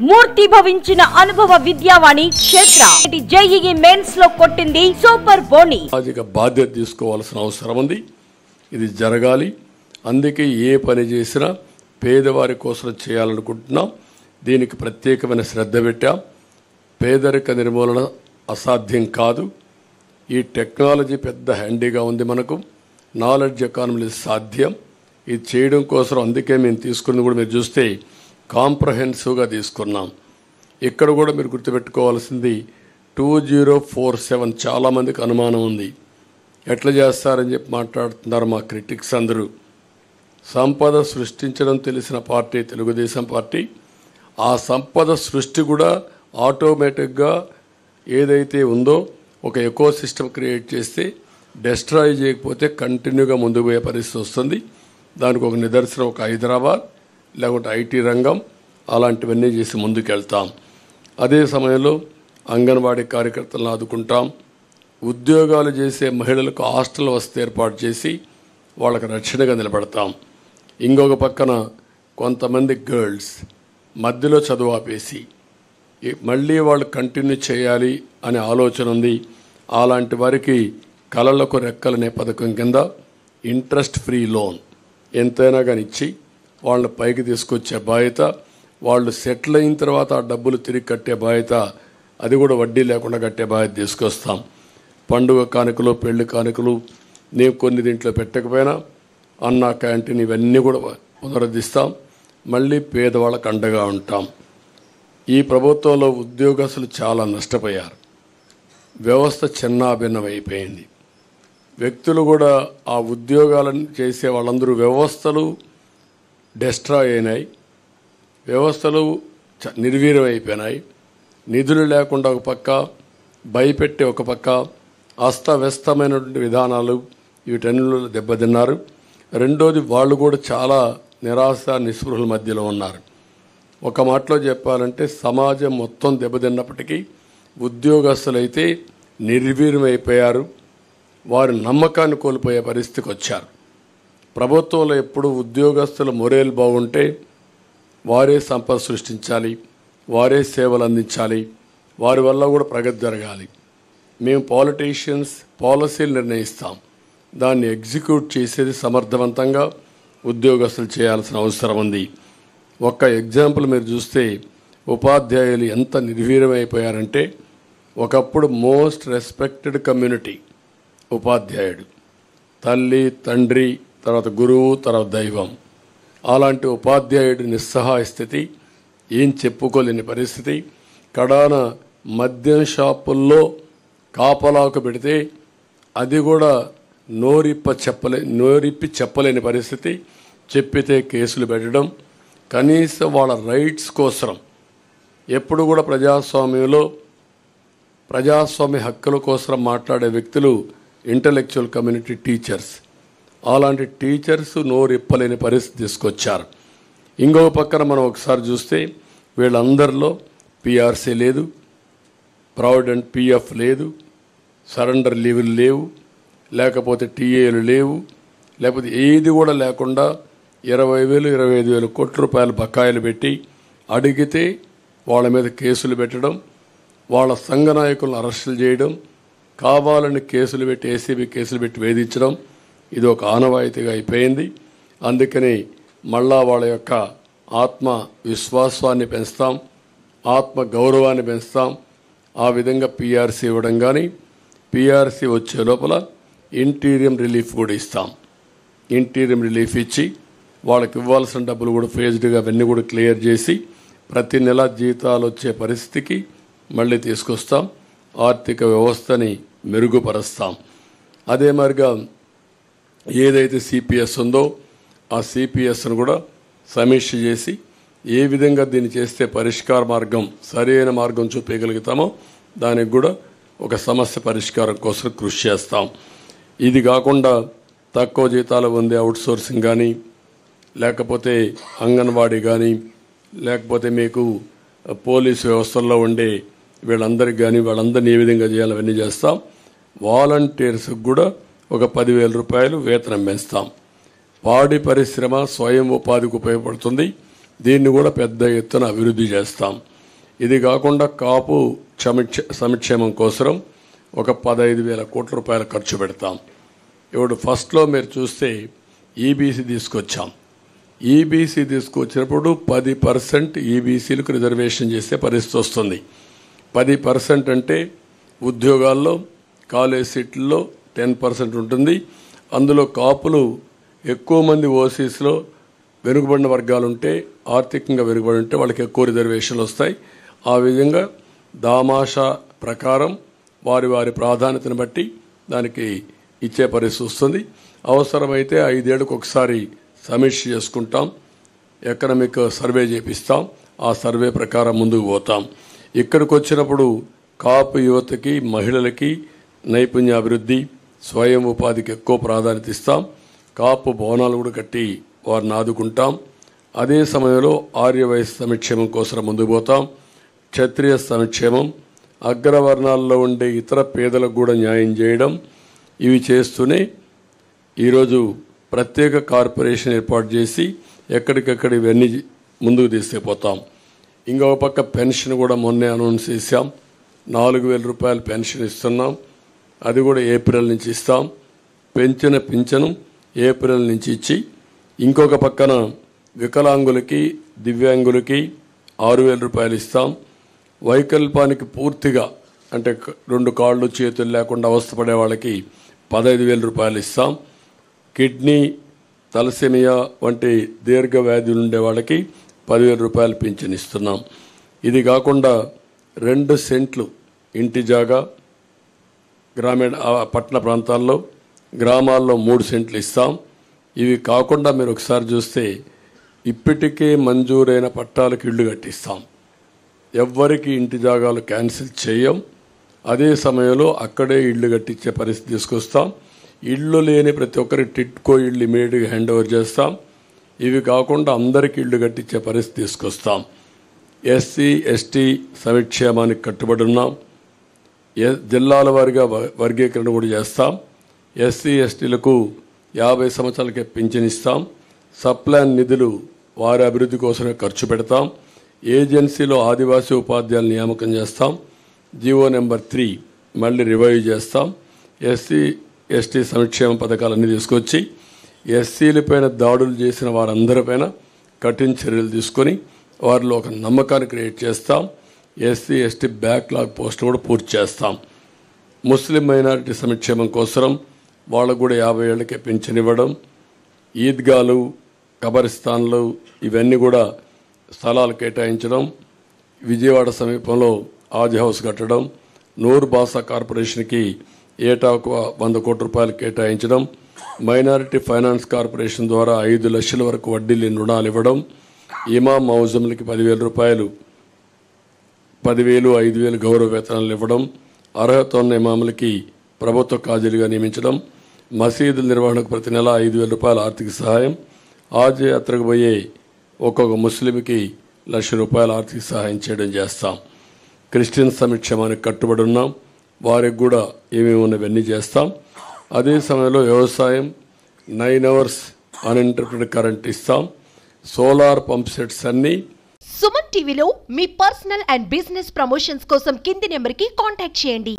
మూర్తి భవించిన అనుభవ విద్యావాణి క్షేత్ర JEE mains లో కొట్టింది సూపర్ బోని. సామాజిక బాధ్యత తీసుకోవాల్సిన అవసరం ఉంది. ఇది జరగాలి. అందుకే ఏ పని చేసినా పేదవారి కోసం చేయాలనుకుంటున్నాం. దీనికి ప్రత్యేకమైన శ్రద్ధ పెట్టాం. పేదరిక నిర్మూలన అసాధ్యం కాదు. ఈ టెక్నాలజీ పెద్ద హ్యాండీగా ఉంది. మనకు నాలెడ్జ్ ఎకానమీ సాధ్యం. ఇది చేయడం కోసం అందుకే మేము తీసుకున్నది కూడా మీరు చూస్తే కాంప్రహెన్సివ్గా తీసుకున్నాం. ఇక్కడ కూడా మీరు గుర్తుపెట్టుకోవాల్సింది 2047 చాలామందికి అనుమానం ఉంది. ఎట్లా చేస్తారని చెప్పి మాట్లాడుతున్నారు మా క్రిటిక్స్ అందరూ. సంపద సృష్టించడం తెలిసిన పార్టీ తెలుగుదేశం పార్టీ. ఆ సంపద సృష్టి కూడా ఆటోమేటిక్గా ఏదైతే ఉందో ఒక ఎకో సిస్టమ్ క్రియేట్ చేస్తే డెస్ట్రాయ్ చేయకపోతే కంటిన్యూగా ముందుకు పోయే పరిస్థితి వస్తుంది. దానికి ఒక నిదర్శనం ఒక హైదరాబాద్, లేకుంటే ఐటీ రంగం, అలాంటివన్నీ చేసి ముందుకెళ్తాం. అదే సమయంలో అంగన్వాడీ కార్యకర్తలను ఆదుకుంటాం. ఉద్యోగాలు చేసే మహిళలకు హాస్టల్ వసతి ఏర్పాటు చేసి వాళ్ళకి రక్షణగా నిలబడతాం. ఇంకొక పక్కన కొంతమంది గర్ల్స్ మధ్యలో చదువు ఆపేసి మళ్ళీ వాళ్ళు కంటిన్యూ చేయాలి అనే ఆలోచన ఉంది. అలాంటి వారికి కళలకు రెక్కలనే పథకం కింద ఇంట్రెస్ట్ ఫ్రీ లోన్ ఎంతైనా కానీ ఇచ్చి వాళ్ళని పైకి తీసుకొచ్చే బాధ్యత, వాళ్ళు సెటిల్ అయిన తర్వాత ఆ డబ్బులు తిరిగి కట్టే బాధ్యత, అది కూడా వడ్డీ లేకుండా కట్టే బాధ్యత తీసుకొస్తాం. పండుగ కానుకలు, పెళ్లి కానుకలు నేను కొన్ని దీంట్లో పెట్టకపోయినా అన్న క్యాంటీన్ ఇవన్నీ కూడా పునరుద్ధరిస్తాం. మళ్ళీ పేదవాళ్ళకు అండగా ఉంటాం. ఈ ప్రభుత్వంలో ఉద్యోగస్తులు చాలా నష్టపోయారు. వ్యవస్థ చిన్నాభిన్నమైపోయింది. వ్యక్తులు కూడా ఆ ఉద్యోగాలను చేసే వాళ్ళందరూ వ్యవస్థలు డెస్ట్రాయ్ అయినాయి. వ్యవస్థలు నిర్వీర్యం అయిపోయినాయి. నిధులు లేకుండా ఒక పక్క, భయపెట్టే ఒక పక్క, అస్తవ్యస్తమైనటువంటి విధానాలు వీటన్నిటిలో దెబ్బతిన్నారు. రెండోది వాళ్ళు కూడా చాలా నిరాశ నిస్పృహల మధ్యలో ఉన్నారు. ఒక మాటలో చెప్పాలంటే సమాజం మొత్తం దెబ్బతిన్నప్పటికీ ఉద్యోగస్తులైతే నిర్వీర్యమైపోయారు. వారి నమ్మకాన్ని కోల్పోయే పరిస్థితికి వచ్చారు. ప్రభుత్వంలో ఎప్పుడు ఉద్యోగస్తుల మొరేలు బాగుంటే వారే సంపద సృష్టించాలి, వారే సేవలు అందించాలి, వారి వల్ల కూడా ప్రగతి జరగాలి. మేము పాలిటీషియన్స్ పాలసీలు నిర్ణయిస్తాం, దాన్ని ఎగ్జిక్యూట్ చేసేది సమర్థవంతంగా ఉద్యోగస్తులు చేయాల్సిన అవసరం ఉంది. ఒక్క ఎగ్జాంపుల్ మీరు చూస్తే ఉపాధ్యాయులు ఎంత నిర్వీర్యమైపోయారంటే, ఒకప్పుడు మోస్ట్ రెస్పెక్టెడ్ కమ్యూనిటీ ఉపాధ్యాయుడు, తల్లి తండ్రి తర్వాత గురువు తర్వాత దైవం. అలాంటి ఉపాధ్యాయుడి నిస్సహాయ స్థితి, ఏం చెప్పుకోలేని పరిస్థితి. కడాన మద్యం షాపుల్లో కాపలాకు పెడితే అది కూడా నోరిప్పి చెప్పలేని పరిస్థితి. చెప్పితే కేసులు పెట్టడం. కనీసం వాళ్ళ రైట్స్ కోసం ఎప్పుడు కూడా ప్రజాస్వామ్యంలో ప్రజాస్వామ్య హక్కుల కోసం మాట్లాడే వ్యక్తులు ఇంటలెక్చువల్ కమ్యూనిటీ టీచర్స్. అలాంటి టీచర్స్ నోరిప్పలేని పరిస్థితి తీసుకొచ్చారు. ఇంకొక పక్కన మనం ఒకసారి చూస్తే వీళ్ళందరిలో పిఆర్సీ లేదు, ప్రావిడెంట్ పిఎఫ్ లేదు, సరెండర్ లీవులు లేవు, లేకపోతే టీఏలు లేవు, లేకపోతే ఏది కూడా లేకుండా 20,000 25,000 కోట్ల రూపాయల బకాయిలు పెట్టి అడిగితే వాళ్ళ మీద కేసులు పెట్టడం, వాళ్ళ సంఘ నాయకులను అరెస్టులు చేయడం, కావాలని కేసులు పెట్టి ఏసీబీ కేసులు పెట్టి వేధించడం, ఇది ఒక ఆనవాయితీగా అయిపోయింది. అందుకని మళ్ళా వాళ్ళ యొక్క ఆత్మ విశ్వాసాన్ని పెంచుతాం, ఆత్మ గౌరవాన్ని పెంచుతాం. ఆ విధంగా పిఆర్సీ ఇవ్వడం కానీ, పిఆర్సీ వచ్చే లోపల ఇంటీరియం రిలీఫ్ కూడా ఇస్తాం. ఇంటీరియం రిలీఫ్ ఇచ్చి వాళ్ళకి ఇవ్వాల్సిన డబ్బులు కూడా ఫేజ్డ్గా అవన్నీ కూడా క్లియర్ చేసి ప్రతి నెల జీతాలు వచ్చే పరిస్థితికి మళ్ళీ తీసుకొస్తాం. ఆర్థిక వ్యవస్థని మెరుగుపరుస్తాం. అదే మరిగా ఏదైతే సిపిఎస్ ఉందో ఆ సిపిఎస్ను కూడా సమీక్ష చేసి ఏ విధంగా దీన్ని చేస్తే పరిష్కార మార్గం, సరైన మార్గం చూపించగలుగుతామో దానికి కూడా ఒక సమస్య పరిష్కారం కోసం కృషి చేస్తాం. ఇది కాకుండా తక్కువ జీతాలు ఉంది అవుట్సోర్సింగ్ కానీ, లేకపోతే అంగన్వాడీ కానీ, లేకపోతే మీకు పోలీసు వ్యవస్థల్లో ఉండే వీళ్ళందరికీ కానీ వాళ్ళందరినీ ఏ విధంగా చేయాలి అవన్నీ చేస్తాం. వాలంటీర్స్కి కూడా ఒక 10,000 రూపాయలు వేతనం పెంచుతాం. పాడి పరిశ్రమ స్వయం ఉపాధికి ఉపయోగపడుతుంది. దీన్ని కూడా పెద్ద ఎత్తున అభివృద్ధి చేస్తాం. ఇది కాకుండా కాపు సంక్షేమం కోసం ఒక 15,000 కోట్ల రూపాయలు ఖర్చు పెడతాం. ఇప్పుడు ఫస్ట్లో మీరు చూస్తే ఈబీసీ తీసుకొచ్చాం. ఈబీసీ తీసుకొచ్చినప్పుడు 10% ఈబీసీలకు రిజర్వేషన్ చేసే పరిస్థితి వస్తుంది. 10% అంటే ఉద్యోగాల్లో కాలేజ్ సీట్లలో 10% ఉంటుంది. అందులో కాపులు ఎక్కువ మంది ఓసీస్లో వెనుకబడిన వర్గాలు ఉంటే, ఆర్థికంగా వెనుకబడి ఉంటే వాళ్ళకి ఎక్కువ రిజర్వేషన్లు వస్తాయి. ఆ విధంగా దామాషా ప్రకారం వారి వారి ప్రాధాన్యతను బట్టి దానికి ఇచ్చే పరిస్థితి వస్తుంది. అవసరమైతే 5 ఏళ్లకు ఒకసారి సమీక్ష చేసుకుంటాం, ఎకనామిక్ సర్వే చేపిస్తాం. ఆ సర్వే ప్రకారం ముందుకు పోతాం. ఇక్కడికి వచ్చినప్పుడు కాపు యువతకి, మహిళలకి నైపుణ్యాభివృద్ధి, స్వయం ఉపాధికి ఎక్కువ ప్రాధాన్యత ఇస్తాం. కాపు భవనాలు కూడా కట్టి వారిని ఆదుకుంటాం. అదే సమయంలో ఆర్యవైశ్య సంక్షేమం కోసం ముందుకు పోతాం. క్షత్రియ సంక్షేమం, అగ్రవర్ణాల్లో ఉండే ఇతర పేదలకు కూడా న్యాయం చేయడం, ఇవి చేస్తూనే ఈరోజు ప్రత్యేక కార్పొరేషన్ ఏర్పాటు చేసి ఎక్కడికక్కడ ఇవన్నీ ముందుకు తీసుకుపోతాం. ఇంకొక పక్క పెన్షన్ కూడా మొన్నే అనౌన్స్ చేశాం. 4,000 రూపాయలు పెన్షన్ ఇస్తున్నాం. అది కూడా ఏప్రిల్ నుంచి ఇస్తాం. పెంచిన పింఛను ఏప్రిల్ నుంచి ఇచ్చి, ఇంకొక పక్కన వికలాంగులకి, దివ్యాంగులకి 6,000 రూపాయలు ఇస్తాం. వైకల్పానికి పూర్తిగా అంటే 2 కాళ్ళు చేతులు లేకుండా అవస్థపడే వాళ్ళకి 15,000 రూపాయలు ఇస్తాం. కిడ్నీ, తలసేమియా వంటి దీర్ఘ వ్యాధులు ఉండే వాళ్ళకి 10,000 రూపాయలు పింఛన్ ఇస్తున్నాం. ఇది కాకుండా 2 సెంట్లు ఇంటి జాగా గ్రామీణ పట్టణ ప్రాంతాల్లో, గ్రామాల్లో 3 సెంట్లు ఇస్తాం. ఇవి కాకుండా మీరు ఒకసారి చూస్తే ఇప్పటికే మంజూరైన పట్టాలకు ఇళ్లు కట్టిస్తాం. ఎవ్వరికి ఇంటి జాగాలు క్యాన్సిల్ చేయం. అదే సమయంలో అక్కడే ఇళ్లు కట్టించే పరిస్థితి తీసుకొస్తాం. ఇళ్ళు లేని ప్రతి ఒక్కరికి టిట్కో ఇళ్ళు ఇమీడియట్గా హ్యాండ్ ఓవర్ చేస్తాం. ఇవి కాకుండా అందరికీ ఇళ్లు కట్టించే పరిస్థితి తీసుకొస్తాం. ఎస్సీ ఎస్టీ సంక్షేమానికి కట్టుబడి ఉన్నాం. జిల్లాల వారీగా వర్గీకరణ కూడా చేస్తాం. ఎస్సీ ఎస్టీలకు 50 సంవత్సరాలకే పింఛన్ ఇస్తాం. సప్లాన్ నిధులు వారి అభివృద్ధి కోసమే ఖర్చు పెడతాం. ఏజెన్సీలో ఆదివాసీ ఉపాధ్యాయులు నియామకం చేస్తాం. జీవో నెంబర్ 3 మళ్ళీ రివైవ్ చేస్తాం. ఎస్సీ ఎస్టీ సంక్షేమ పథకాలన్నీ తీసుకొచ్చి ఎస్సీలపైన దాడులు చేసిన వారందరిపైన కఠిన చర్యలు తీసుకొని వారిలో ఒక నమ్మకాన్ని క్రియేట్ చేస్తాం. ఎస్సీ ఎస్టీ బ్యాక్లాగ్ పోస్టులు కూడా పూర్తి చేస్తాం. ముస్లిం మైనారిటీ సంక్షేమం కోసం వాళ్ళకు కూడా 50 ఏళ్లకే పింఛన్ ఇవ్వడం, ఈద్గాలు, కబరిస్తాన్లు ఇవన్నీ కూడా స్థలాలు కేటాయించడం, విజయవాడ సమీపంలో ఆజ్ హౌస్ కట్టడం, నూర్ బాసా కార్పొరేషన్కి ఏటా 100 కోట్ల రూపాయలు కేటాయించడం, మైనారిటీ ఫైనాన్స్ కార్పొరేషన్ ద్వారా 5 లక్షల వరకు వడ్డీ లేని రుణాలు ఇవ్వడం, ఇమాం మౌజంలకి 10,000 రూపాయలు, 10,000, 5,000 గౌరవ వేతనాలు ఇవ్వడం, అర్హత ఉన్న ఇమాములకి ప్రభుత్వ కాజీలుగా నియమించడం, మసీదుల నిర్వహణకు ప్రతి నెల 5,000 రూపాయల ఆర్థిక సహాయం, ఆజ్ యాత్రకు పోయే ఒక్కొక్క ముస్లింకి 1,00,000 రూపాయల ఆర్థిక సహాయం చేయడం చేస్తాం. క్రిస్టియన్ సంక్షేమానికి కట్టుబడి ఉన్నాం. వారికి కూడా ఏమేమి ఉన్నవన్నీ చేస్తాం. అదే సమయంలో వ్యవసాయం 9 అవర్స్ అన్ఇంటరప్టెడ్ కరెంట్ ఇస్తాం. సోలార్ పంప్ సెట్స్ అన్నీ. సుమన్ టీవీలో మీ పర్సనల్ అండ్ బిజినెస్ ప్రమోషన్స్ కోసం కింది నెంబర్కి కాంటాక్ట్ చేయండి.